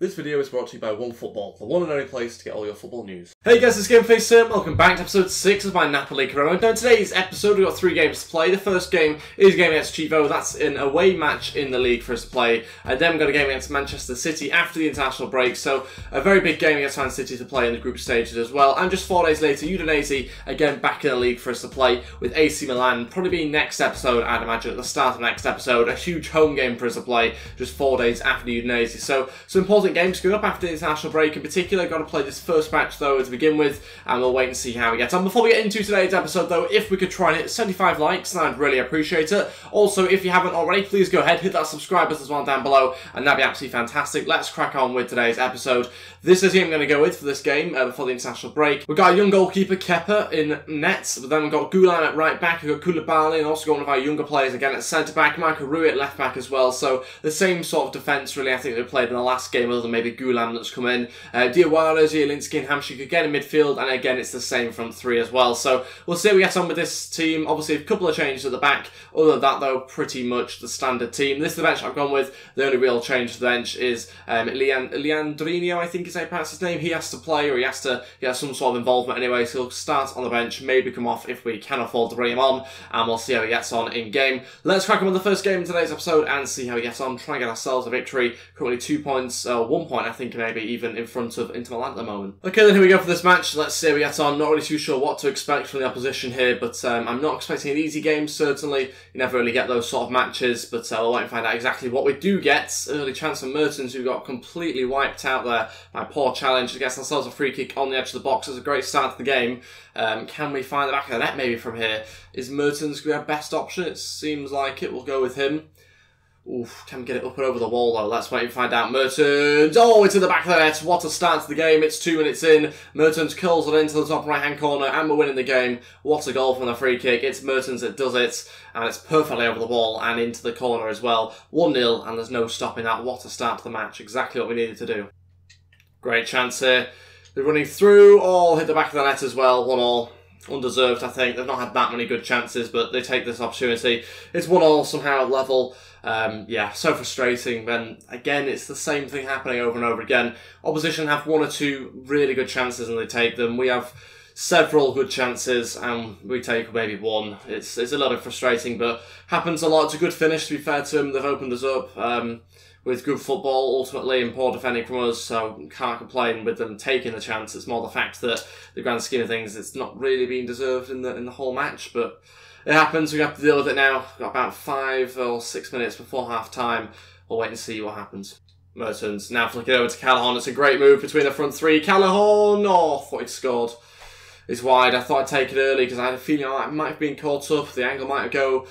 This video is brought to you by OneFootball, the one and only place to get all your football news. Hey guys, it's Ep6 here. Welcome back to episode 6 of my Napoli career. Now in today's episode we've got 3 games to play. The first game is a game against Chivo. That's an away match in the league for us to play. And then we've got a game against Manchester City after the international break. So a very big game against Man City to play in the group stages as well. And just 4 days later, Udinese again back in the league for us to play with AC Milan. Probably be next episode, I'd imagine, at the start of next episode. A huge home game for us to play just 4 days after the Udinese. So some important games coming up after the international break. In particular, got to play this first match though to begin with, and we'll wait and see how we get on. Before we get into today's episode though, if we could try and hit 75 likes, then I'd really appreciate it. Also, if you haven't already, please go ahead, hit that subscribe button as well down below, and that'd be absolutely fantastic. Let's crack on with today's episode. This is who I'm going to go with for this game before the international break. We've got a young goalkeeper, Kepa, in net, but then we've got Gulam at right back, we've got Koulibaly, and also got one of our younger players again at centre back, Marco Rui at left back as well. So the same sort of defence really I think we played in the last game, other than maybe Gulam that's come in. Diawara, Zielinski and Hamsik again in midfield, and again it's the same front three as well. So we'll see how we get on with this team. Obviously a couple of changes at the back. Other than that though, pretty much the standard team. This is the bench I've gone with. The only real change to the bench is Leandrino, I think is how you pronounce his name. He has to play, or he has to get some sort of involvement anyway, so he'll start on the bench, maybe come off if we can afford to bring him on, and we'll see how he gets on in game. Let's crack on with the first game in today's episode and see how he gets on. Try and get ourselves a victory. Currently 2 points, 1 point I think maybe even in front of Inter Milan at the moment. Okay, then here we go for this match. Let's see how we get on. Not really too sure what to expect from the opposition here, but I'm not expecting an easy game, certainly. You never really get those sort of matches, but we'll wait and find out exactly what we do get. Early chance for Mertens, who got completely wiped out there by poor challenge. Gets ourselves a free kick on the edge of the box. It's a great start to the game. Can we find the back of the net maybe from here? Is Mertens our best option? It seems like it. We'll go with him. Oof, can we get it up and over the wall though? Let's wait and find out. Mertens, oh, it's in the back of the net. What a start to the game. It's 2 minutes in. Mertens curls it into the top right hand corner and we're winning the game. What a goal from the free kick. It's Mertens that does it, and it's perfectly over the ball and into the corner as well. 1-0 and there's no stopping that. What a start to the match. Exactly what we needed to do. Great chance here. They're running through. Oh, hit the back of the net as well. 1-1. Undeserved, I think. They've not had that many good chances, but they take this opportunity. It's 1-1 somehow at level. Yeah, so frustrating. Then again, it's the same thing happening over and over again. Opposition have 1 or 2 really good chances and they take them. We have several good chances and we take maybe 1. It's a little bit frustrating, but happens a lot. It's a good finish, to be fair to them. They've opened us up with good football ultimately and poor defending from us, so can't complain with them taking the chance. It's more the fact that the grand scheme of things, it's not really been deserved in the whole match, but it happens. We have to deal with it now. We've got about 5 or 6 minutes before half time. We'll wait and see what happens. Mertens now flicking over to Callahan. It's a great move between the front three. Callahan, oh, thought he'd scored. It's wide. I thought I'd take it early because I had a feeling I might have been caught up. The angle might go,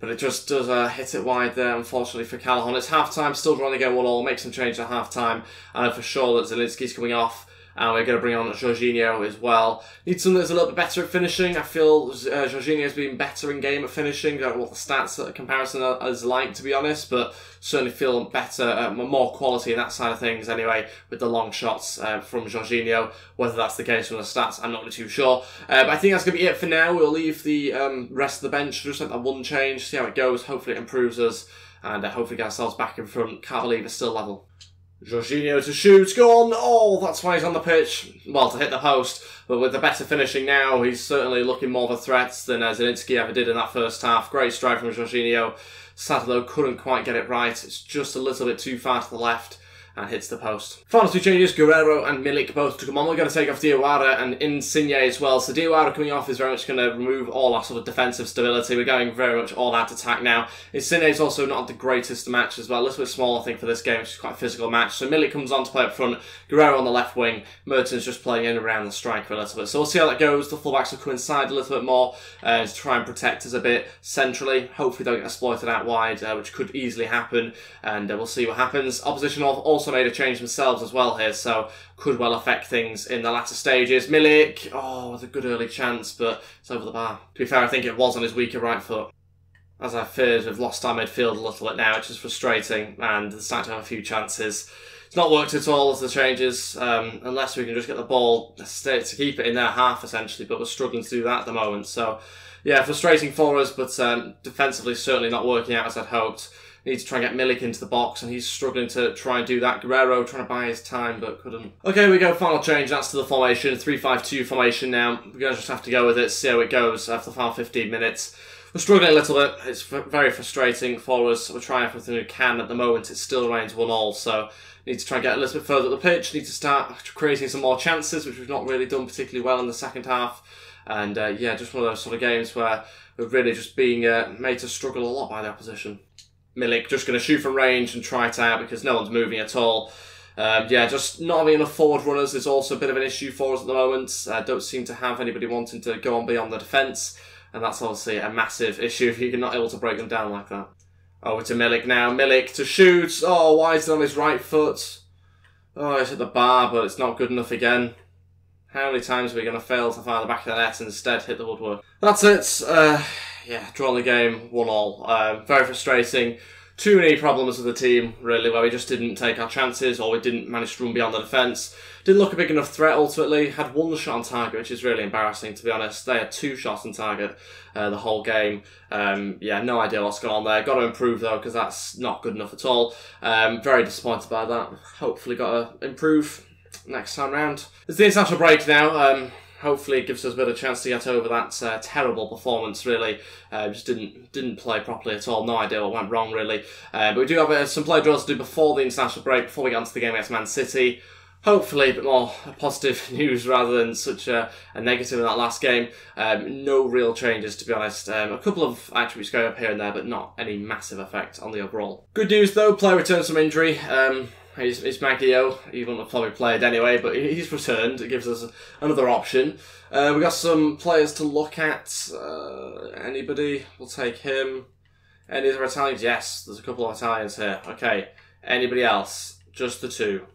but it just does hit it wide there, unfortunately, for Callahan. It's half-time, still drawing again 1-1. Make some change at half-time. I know for sure that Zielinski's coming off. And we're going to bring on Jorginho as well. Need someone that's a little bit better at finishing. I feel Jorginho's been better in game at finishing. I don't know what the stats comparison is like, to be honest, but certainly feel better, more quality in that side of things anyway, with the long shots from Jorginho. Whether that's the case from the stats, I'm not really too sure. But I think that's going to be it for now. We'll leave the rest of the bench, just like that 1 change, see how it goes. Hopefully it improves us, and hopefully get ourselves back in front. Can't believe it's still level. Jorginho to shoot, gone! Oh, that's why he's on the pitch. Well, to hit the post, but with the better finishing now, he's certainly looking more of a threat than Zielinski ever did in that first half. Great strike from Jorginho. Sad though, couldn't quite get it right. It's just a little bit too far to the left and hits the post. Final 2 changes, Guerrero and Milik both to come on. We're going to take off Diawara and Insigne as well. So Diawara coming off is very much going to remove all our sort of defensive stability. We're going very much all out attack now. Insigne is also not the greatest match as well. A little bit small, I think, for this game. It's quite a physical match. So Milik comes on to play up front. Guerrero on the left wing. Mertens just playing in and around the striker a little bit. So we'll see how that goes. The fullbacks will come inside a little bit more to try and protect us a bit centrally. Hopefully they'll get exploited out wide, which could easily happen. And we'll see what happens. Opposition also made a change themselves as well here, so could well affect things in the latter stages. Milik, oh, with a good early chance, but it's over the bar. To be fair, I think it was on his weaker right foot. As I feared, we've lost our midfield a little bit now, which is frustrating, and they're starting to have a few chances. It's not worked at all as the changes, unless we can just get the ball to keep it in their half, essentially, but we're struggling to do that at the moment. So, yeah, frustrating for us, but defensively certainly not working out as I'd hoped. Need to try and get Milik into the box, and he's struggling to try and do that. Guerrero trying to buy his time, but couldn't. Okay, here we go. Final change. That's to the formation. 3-5-2 formation now. We're going to just have to go with it, see how it goes after the final 15 minutes. We're struggling a little bit. It's very frustrating for us. We're trying everything we can. At the moment, it still remains 1-1, so need to try and get a little bit further up the pitch. Need to start creating some more chances, which we've not really done particularly well in the second half. And yeah, just one of those sort of games where we're really just being made to struggle a lot by the opposition. Milik just going to shoot from range and try it out because no one's moving at all. Yeah, just not having enough forward runners is also a bit of an issue for us at the moment. Don't seem to have anybody wanting to go on beyond the defence, and that's obviously a massive issue if you're not able to break them down like that. Over to Milik now. Milik to shoot. Oh, why is it on his right foot? Oh, it's at the bar, but it's not good enough again. How many times are we going to fail to find the back of the net and instead hit the woodwork? That's it. Yeah, drawn the game, 1-1. Very frustrating. Too many problems with the team, really, where we just didn't take our chances or we didn't manage to run beyond the defence. Didn't look a big enough threat, ultimately. Had one shot on target, which is really embarrassing, to be honest. They had 2 shots on target the whole game. Yeah, no idea what's going on there. Got to improve, though, because that's not good enough at all. Very disappointed by that. Hopefully got to improve next time round. It's the international break now. Hopefully it gives us a bit of a chance to get over that terrible performance, really. Just didn't play properly at all. No idea what went wrong, really. But we do have some play drills to do before the international break, before we get onto the game against Man City. Hopefully a bit more positive news rather than such a negative in that last game. No real changes, to be honest. A couple of attributes going up here and there, but not any massive effect on the overall. Good news, though. Player returns from injury. It's Maggio. He wouldn't have probably played anyway, but he's returned. It gives us another option. We've got some players to look at. Anybody? We'll take him. Any other Italians? Yes, there's a couple of Italians here. Okay. Anybody else? Just the 2.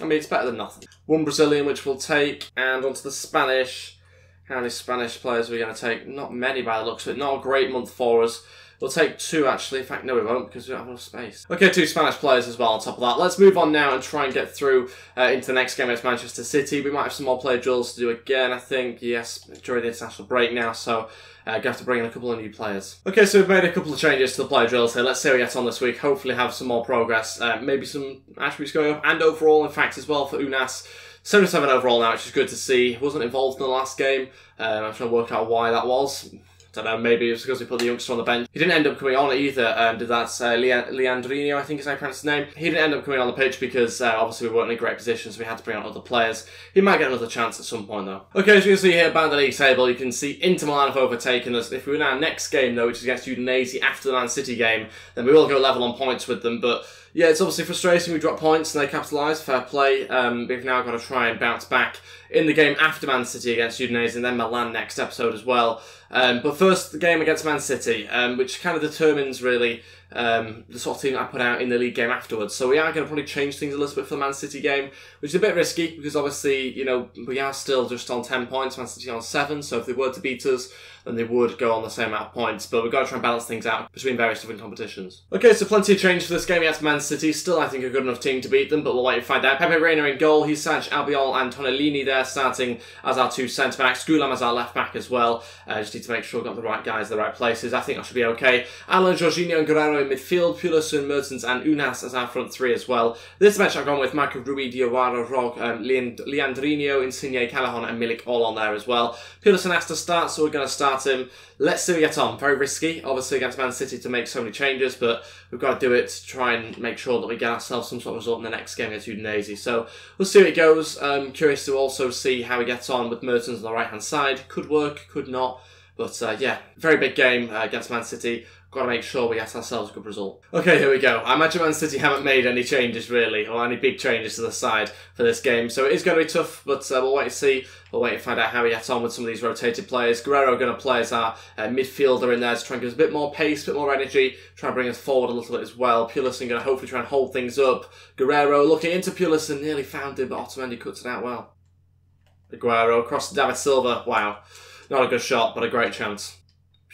I mean, it's better than nothing. 1 Brazilian, which we'll take. And onto the Spanish. How many Spanish players are we going to take? Not many by the looks of it. Not a great month for us. We'll take 2, actually. In fact, no, we won't, because we don't have enough space. Okay, 2 Spanish players as well on top of that. Let's move on now and try and get through into the next game against Manchester City. We might have some more player drills to do again, I think. Yes, during the international break now, so going to have to bring in a couple of new players. Okay, so we've made a couple of changes to the player drills here. Let's see how we get on this week. Hopefully have some more progress. Maybe some attributes going up, and overall, in fact, as well for Unas. 77 overall now, which is good to see. He wasn't involved in the last game. I'm trying to work out why that was. Don't know, maybe it was because we put the youngster on the bench. He didn't end up coming on either, did that Leandrino, I think is how you pronounce his name. He didn't end up coming on the pitch because obviously we weren't in a great position, so we had to bring on other players. He might get another chance at some point though. Okay, as you can see here, back in the league table, you can see Inter Milan have overtaken us. If we win our next game though, which is against Udinese after the Man City game, then we will go level on points with them, but yeah, it's obviously frustrating. We drop points and they capitalise. Fair play. We've now got to try and bounce back in the game after Man City against Udinese and then Milan next episode as well. But first, the game against Man City, which kind of determines really the sort of team I put out in the league game afterwards. So we are going to probably change things a little bit for the Man City game, which is a bit risky because obviously, you know, we are still just on 10 points, Man City on 7. So if they were to beat us, then they would go on the same amount of points. But we've got to try and balance things out between various different competitions. Okay, so plenty of change for this game against Man City. Still, I think, a good enough team to beat them, but we'll wait and find out. Pepe Reina in goal. He's Sanch, Albiol and Tonellini there starting as our 2 centre-backs. Gulam as our left-back as well. Just need to make sure we've got the right guys in the right places. I think that should be okay. Alan, Jorginho and Guerrero in midfield. Pulisson, Mertens and Unas as our front 3 as well. This match I've gone with Marco Rui, Diawara, Rog, Leandrino, Insigne, Callahan and Milik all on there as well. Pulisson has to start, so we're going to start him. Let's see how we get on. Very risky, obviously, against Man City to make so many changes, but we've got to do it to try and make sure that we get ourselves some sort of result in the next game against Udinese. So we'll see how it goes. Curious to also see how he gets on with Mertens on the right-hand side. Could work, could not. But yeah, very big game against Man City. Got to make sure we get ourselves a good result. Okay, here we go. I imagine Man City haven't made any changes, really, or any big changes to the side for this game. So it is going to be tough, but we'll wait and see. We'll wait and find out how we get on with some of these rotated players. Guerrero going to play as our midfielder in there to try and give us a bit more pace, a bit more energy, try and bring us forward a little bit as well. Pulisson going to hopefully try and hold things up. Guerrero looking into Pulisson, nearly found him, but Otamendi cuts it out well. Aguero across to David Silva. Wow. Not a good shot, but a great chance.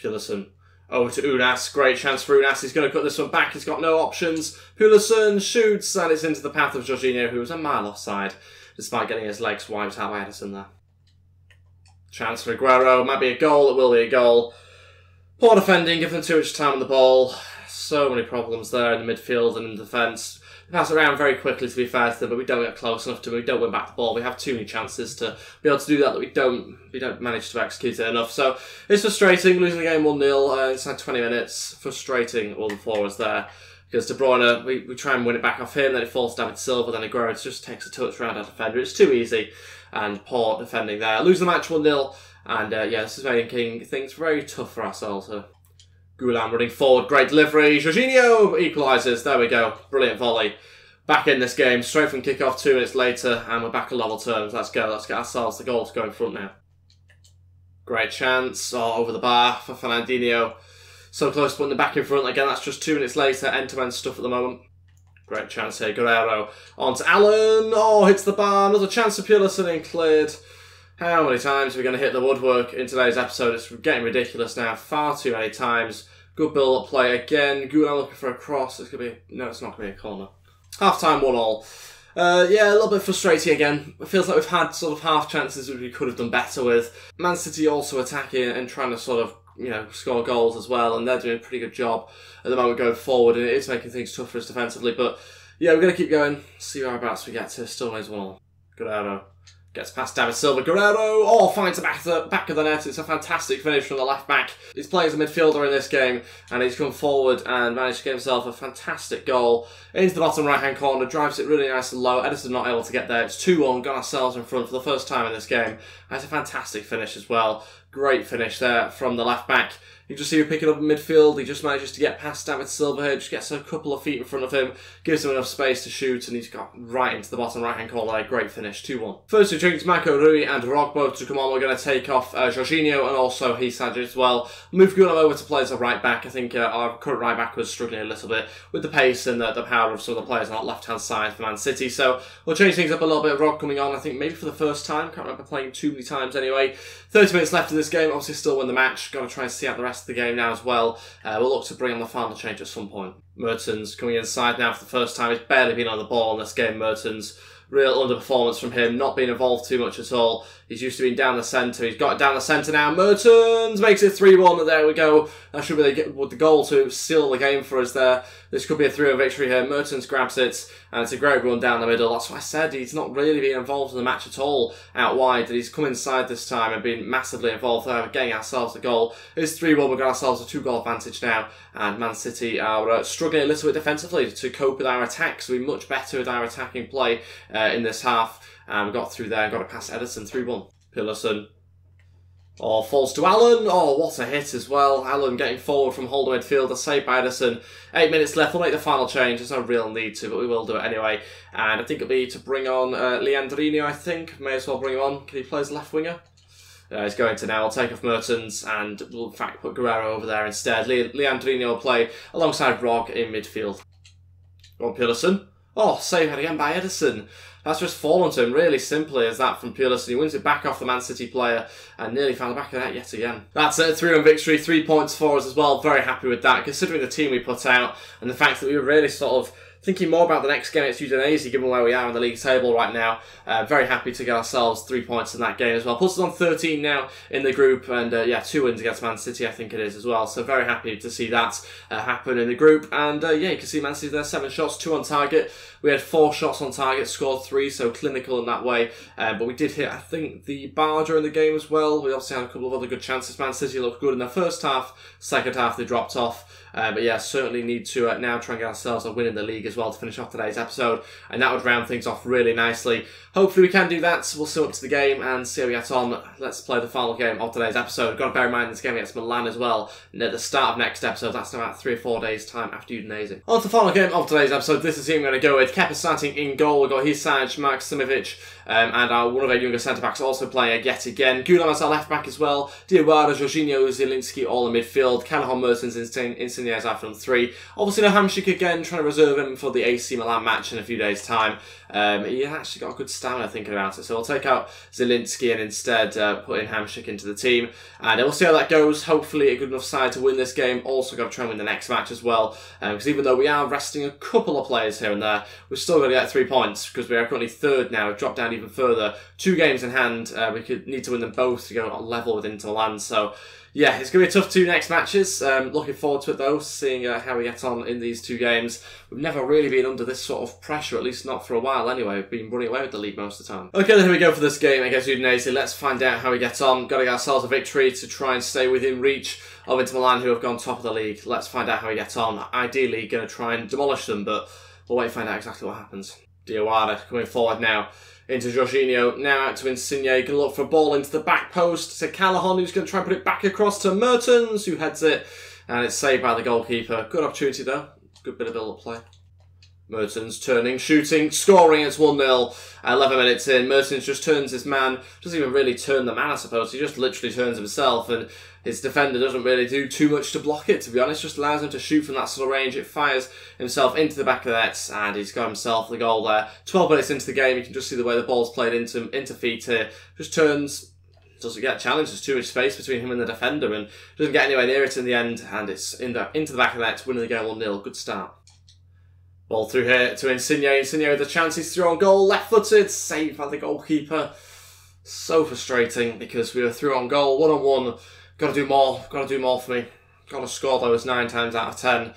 Pulisson. Over to Unas. Great chance for Unas. He's going to cut this one back. He's got no options. Pulisson shoots, and it's into the path of Jorginho, who was a mile offside, despite getting his legs wiped out by Edison there. Chance for Aguero. Might be a goal. It will be a goal. Poor defending. Give them too much time on the ball. So many problems there in the midfield and in defence. We pass it around very quickly, to be fair to them, but we don't get close enough to them. We don't win back the ball. We have too many chances to be able to do that we don't manage to execute it enough. So it's frustrating, losing the game 1-0 inside 20 minutes. Frustrating, all the forwards there. Because De Bruyne, we try and win it back off him, then it falls to David Silva, then Aguero just takes a touch around our defender. It's too easy, and poor defending there. Lose the match 1-0, and yeah, this is making things very tough for ourselves. Goulam running forward, great delivery. Jorginho equalises. There we go. Brilliant volley. Back in this game, straight from kickoff 2 minutes later, and we're back on level terms. Let's go. Let's get ourselves the goal to go in front now. Great chance. Oh, over the bar for Fernandinho. So close to putting them back in front. Again, that's just 2 minutes later. End-to-end stuff at the moment. Great chance here. Guerrero on to Allen. Oh, hits the bar. Another chance for Pulisic and cleared. How many times are we going to hit the woodwork in today's episode? It's getting ridiculous now. Far too many times. Good build-up play again. Goulam looking for a cross. It's going to be... No, it's not going to be a corner. Half-time 1-1. Yeah, a little bit frustrating again. It feels like we've had sort of half chances which we could have done better with. Man City also attacking and trying to sort of, you know, score goals as well, and they're doing a pretty good job at the moment going forward, and it is making things tough for us defensively. But yeah, we're going to keep going, see whereabouts we get to. Still knows 1-1. Guerrero gets past David Silva. Guerrero, oh, finds the back of the net. It's a fantastic finish from the left back. He's playing as a midfielder in this game, and he's come forward and managed to get himself a fantastic goal into the bottom right-hand corner. Drives it really nice and low. Edison not able to get there. It's 2-1. Got ourselves in front for the first time in this game. That's a fantastic finish as well. Great finish there from the left back. You just see him picking up in midfield. He just manages to get past David Silva here. Just gets a couple of feet in front of him. Gives him enough space to shoot. And he's got right into the bottom right-hand corner there. Great finish. 2-1. First two changes, Marco Rui and Rogbo to come on. We're going to take off Jorginho and also Hisaj as well. Move Goulam over to play as a right back. I think our current right back was struggling a little bit with the pace and the power of some of the players on that left-hand side for Man City. So we'll change things up a little bit. Rog coming on, I think maybe for the first time. Can't remember playing too many times anyway. 30 minutes left in this game. Obviously still win the match. Got to try and see out the rest of the game now as well. We'll look to bring on the final change at some point. Mertens coming inside now for the first time. He's barely been on the ball in this game, Mertens. Real underperformance from him, not being involved too much at all. He's used to being down the centre. He's got it down the centre now. Mertens makes it 3-1. There we go. That should be the goal to seal the game for us there. This could be a 3-0 victory here. Mertens grabs it, and it's a great run down the middle. That's what I said. He's not really been involved in the match at all out wide. He's come inside this time and been massively involved there. We're getting ourselves a goal. It's 3-1. We've got ourselves a 2-goal advantage now, and Man City are struggling a little bit defensively to cope with our attacks. We're much better with our attacking play in this half. And we got through there and got it past Edison. 3-1. Pulisic. Oh, falls to Allen. Oh, what a hit as well. Allen getting forward from holder midfielder, saved by Edison. 8 minutes left. We'll make the final change. There's no real need to, but we will do it anyway. And I think it'll be to bring on Leandrinho, I think. May as well bring him on. Can he play as left winger? He's going to now. We'll take off Mertens and we'll in fact put Guerrero over there instead. Leandrinho will play alongside Rog in midfield. Go on, Pulisic. Oh, saved again by Edison. That's just fallen to him really simply as that from Pulisic. He wins it back off the Man City player and nearly found the back of the net yet again. That's it, 3-1 victory, 3 points for us as well. Very happy with that, considering the team we put out and the fact that we were really sort of thinking more about the next game against Udinese, given where we are in the league table right now. Very happy to get ourselves 3 points in that game as well. Puts us on 13 now in the group, and yeah, 2 wins against Man City, I think it is as well. So very happy to see that happen in the group. And yeah, you can see Man City there, 7 shots, 2 on target. We had 4 shots on target, scored 3, so clinical in that way. But we did hit, I think, the bar during the game as well. We obviously had a couple of other good chances. Man City looked good in the first half. Second half, they dropped off. But yeah, certainly need to now try and get ourselves a win in the league as well to finish off today's episode. And that would round things off really nicely. Hopefully we can do that. We'll sum up to the game and see how we get on. Let's play the final game of today's episode. Got to bear in mind this game against Milan as well. And at the start of next episode, that's in about 3 or 4 days' time after Udinese. On to the final game of today's episode. This is the team I'm going to go with. Kepa starting in goal. We've got Hisaj, Maksimovic, and one of our younger centre-backs also playing yet again. Goulam as our left-back as well. Diawara, Jorginho, Zielinski all in midfield. Callahan, Mertens, Insigne as our front 3. Obviously no Hamsik again, trying to reserve him for the AC Milan match in a few days' time. He actually got a good stamina thinking about it, so we'll take out Zielinski and instead put in Hamšík into the team, and we'll see how that goes. Hopefully a good enough side to win this game. Also got to try and win the next match as well, because even though we are resting a couple of players here and there, we're still going to get 3 points, because we are currently third now. We've dropped down even further. 2 games in hand. We could need to win them both to go on level with Inter Milan, so yeah, it's going to be a tough 2 next matches. Looking forward to it though, seeing how we get on in these 2 games. We've never really been under this sort of pressure, at least not for a while anyway. We've been running away with the league most of the time. Okay, then here we go for this game against Udinese. Let's find out how we get on. Got to get ourselves a victory to try and stay within reach of Inter Milan, who have gone top of the league. Let's find out how we get on. Ideally, going to try and demolish them, but we'll wait and find out exactly what happens. Diawara coming forward now. Into Jorginho, now out to Insigne, going to look for a ball into the back post to Callahan, who's going to try and put it back across to Mertens, who heads it, and it's saved by the goalkeeper. Good opportunity though, good bit of build-up play. Mertens turning, shooting, scoring, it's 1-0, 11 minutes in. Mertens just turns his man, doesn't even really turn the man I suppose, he just literally turns himself, and his defender doesn't really do too much to block it, to be honest, just allows him to shoot from that sort of range. It fires himself into the back of the net, and he's got himself the goal there. 12 minutes into the game, you can just see the way the ball's played into feet here. Just turns, doesn't get challenged, there's too much space between him and the defender, and doesn't get anywhere near it in the end, and it's into the back of the net, winning the game 1-0, good start. Ball through here to Insigne. Insigne with the chance, he's through on goal, left-footed, saved by the goalkeeper. So frustrating because we were through on goal, 1-on-1. Got to do more for me. Got to score those 9 times out of 10.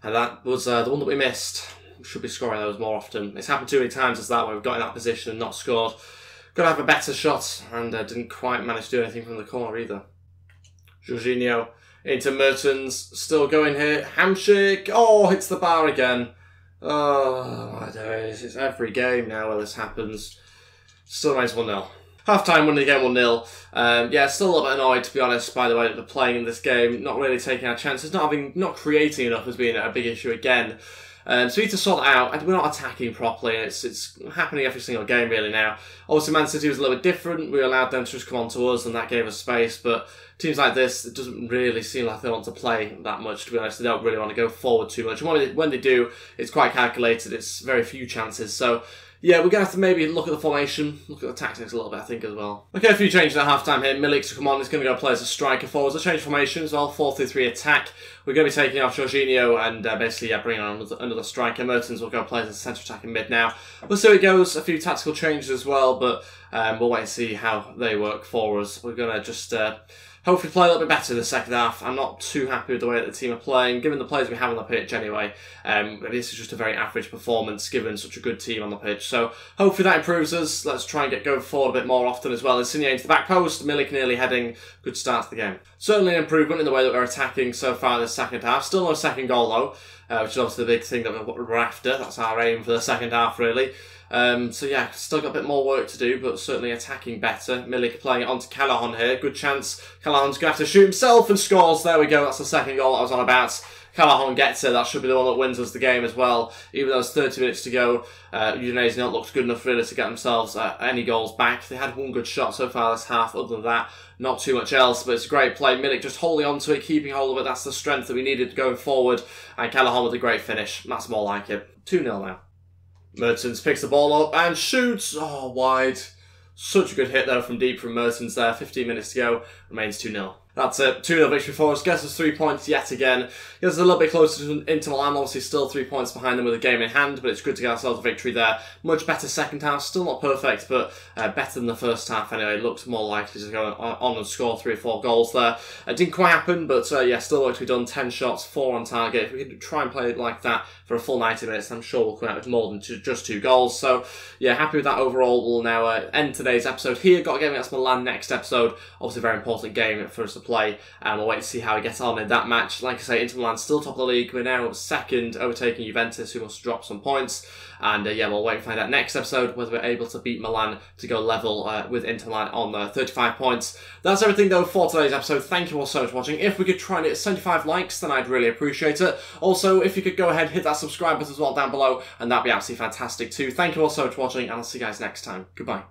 And that was the one that we missed. We should be scoring those more often. It's happened too many times as that, where we've got in that position and not scored. Got to have a better shot, and didn't quite manage to do anything from the corner either. Jorginho into Mertens, still going here. Hamšík, oh, hits the bar again. Oh my days, it's every game now where this happens. Still remains 1-0. Half-time winning the game 1-0. Yeah, still a little bit annoyed, to be honest, by the way that they're playing in this game. Not really taking our chances, not creating enough has been a big issue again. So we need to sort that out. We're not attacking properly. It's happening every single game really now. Obviously Man City was a little bit different. We allowed them to just come on to us and that gave us space. But teams like this, it doesn't really seem like they want to play that much, to be honest. They don't really want to go forward too much. And when they do, it's quite calculated. It's very few chances. So yeah, we're going to have to maybe look at the formation, look at the tactics a little bit, I think, as well. Okay, a few changes at half-time here. Milik to come on, he's going to go play as a striker forwards. A change formation as well, 4-3-3 attack. We're going to be taking off Jorginho and basically bringing on another striker. Mertens will go play as a centre attacking mid now. We'll see how it goes. A few tactical changes as well, but we'll wait and see how they work for us. We're going to just hopefully play a little bit better in the second half. I'm not too happy with the way that the team are playing, given the players we have on the pitch anyway. This is just a very average performance, given such a good team on the pitch. So hopefully that improves us. Let's try and get going forward a bit more often as well. Insigne into the back post, Milik nearly heading. Good start to the game. Certainly an improvement in the way that we're attacking so far in the second half. Still no second goal though, which is obviously the big thing that we're after. That's our aim for the second half really. So yeah, still got a bit more work to do, but certainly attacking better. Milik playing it onto Callahan here. Good chance. Callahan's going to have to shoot himself and scores. There we go. That's the second goal I was on about. Callahan gets it. That should be the one that wins us the game as well. Even though it's 30 minutes to go, Udinese not looked good enough really to get themselves any goals back. They had one good shot so far this half. Other than that, not too much else, but it's a great play. Milik just holding on to it, keeping hold of it. That's the strength that we needed going forward. And Callahan with a great finish. That's more like it. 2-0 now. Mertens picks the ball up and shoots. Oh, wide. Such a good hit though from deep from Mertens there. 15 minutes to go. Remains 2-0. That's it. 2-0 victory for us. Gets us 3 points yet again. Gets us a little bit closer to Inter Milan. Obviously still 3 points behind them with a game in hand, but it's good to get ourselves a victory there. Much better second half. Still not perfect, but better than the first half anyway. Looks more likely to go on and score 3 or 4 goals there. It didn't quite happen, but yeah, still work to be done. 10 shots, 4 on target. If we could try and play it like that for a full 90 minutes, I'm sure we'll come out with more than just 2 goals. So yeah, happy with that overall. We'll now end today's episode here. Got a game against Milan next episode. Obviously a very important game for us to play. We'll wait to see how we get on in that match. Like I say, Inter Milan still top of the league. We're now second, overtaking Juventus, who must drop some points. And yeah, we'll wait and find out next episode whether we're able to beat Milan to go level with Inter Milan on 35 points. That's everything though for today's episode. Thank you all so much for watching. If we could try and hit 75 likes, then I'd really appreciate it. Also, if you could go ahead, hit that subscribe button as well down below, and that'd be absolutely fantastic too. Thank you all so much for watching, and I'll see you guys next time. Goodbye.